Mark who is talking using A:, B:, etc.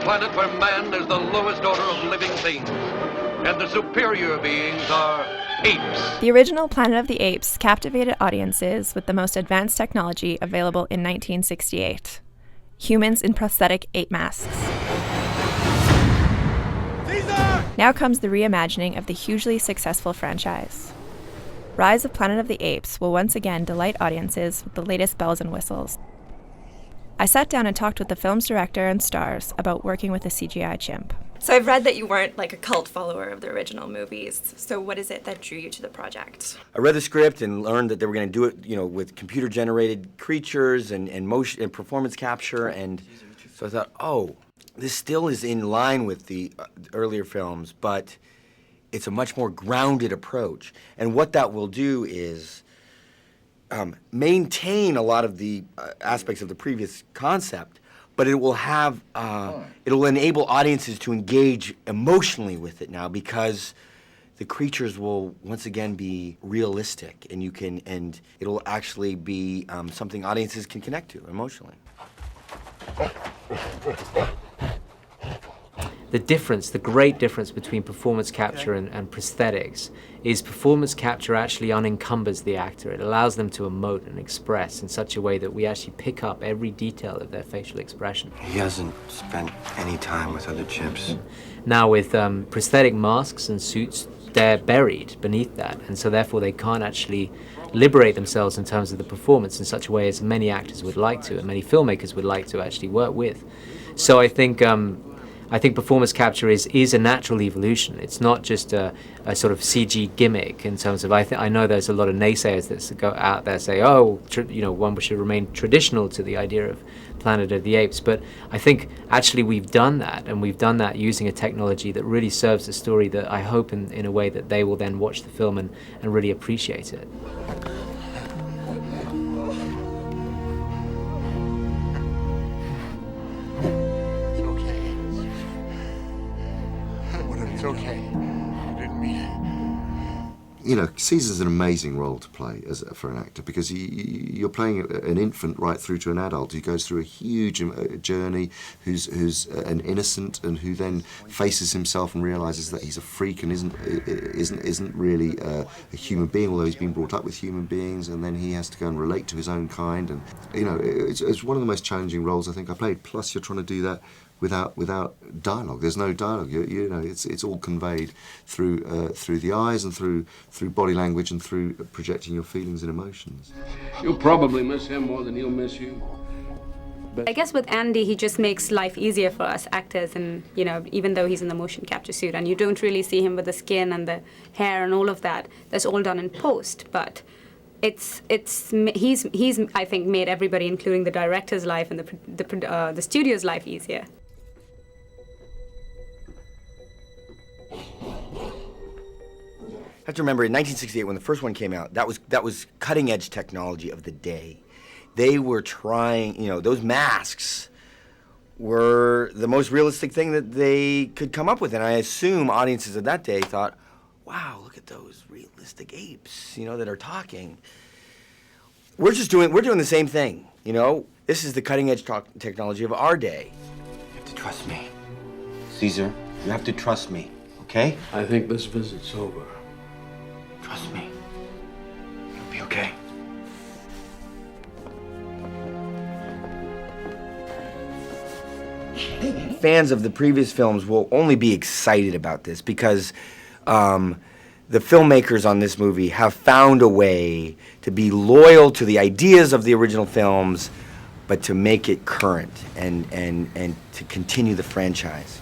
A: planet where man is the lowest order of living things, and the superior beings are apes.
B: The original Planet of the Apes captivated audiences with the most advanced technology available in 1968. Humans in prosthetic ape masks.
C: Caesar!
B: Now comes the reimagining of the hugely successful franchise. Rise of Planet of the Apes will once again delight audiences with the latest bells and whistles. I sat down and talked with the film's director and stars about working with a CGI chimp. So I've read that you weren't like a cult follower of the original movies. So what is it that drew you to the project?
D: I read the script and learned that they were going to do it, with computer-generated creatures and motion and performance capture, and so I thought, oh, this still is in line with the earlier films, but it's a much more grounded approach. And what that will do is maintain a lot of the aspects of the previous concept, but it will have, it'll enable audiences to engage emotionally with it now, because the creatures will once again be realistic, and it'll actually be something audiences can connect to emotionally.
E: The great difference between performance capture and prosthetics is performance capture actually unencumbers the actor. It allows them to emote and express in such a way that we actually pick up every detail of their facial expression.
F: He hasn't spent any time with other chimps.
E: Now with prosthetic masks and suits, they're buried beneath that, and so therefore they can't actually liberate themselves in terms of the performance in such a way as many actors would like to, and many filmmakers would like to actually work with. So I think performance capture is a natural evolution. It's not just a sort of CG gimmick in terms of, I know there's a lot of naysayers that go out there say, one should remain traditional to the idea of Planet of the Apes, but I think actually we've done that, and we've done that using a technology that really serves the story, that I hope in a way that they will then watch the film and really appreciate it.
C: It's okay. I didn't mean it.
G: Caesar's an amazing role to play for an actor, because you're playing an infant right through to an adult who goes through a huge journey, who's an innocent, and who then faces himself and realises that he's a freak and isn't really a human being, although he's been brought up with human beings, and then he has to go and relate to his own kind. And it's one of the most challenging roles I think I played. Plus, you're trying to do that without dialogue. There's no dialogue. It's all conveyed through the eyes and through body language and through projecting your feelings and emotions.
H: You'll probably miss him more than he'll miss you.
I: I guess with Andy, he just makes life easier for us actors, and even though he's in the motion capture suit, and you don't really see him with the skin and the hair and all of that, that's all done in post. But he's I think made everybody, including the director's life and the studio's life, easier.
D: You have to remember, in 1968, when the first one came out, that was cutting-edge technology of the day. They were trying, those masks were the most realistic thing that they could come up with, and I assume audiences of that day thought, wow, look at those realistic apes, that are talking. We're doing the same thing, This is the cutting-edge technology of our day.
F: You have to trust me. Caesar, you have to trust me, okay?
H: I think this visit's over.
F: Trust me. You'll be okay.
D: Fans of the previous films will only be excited about this, because the filmmakers on this movie have found a way to be loyal to the ideas of the original films, but to make it current and to continue the franchise,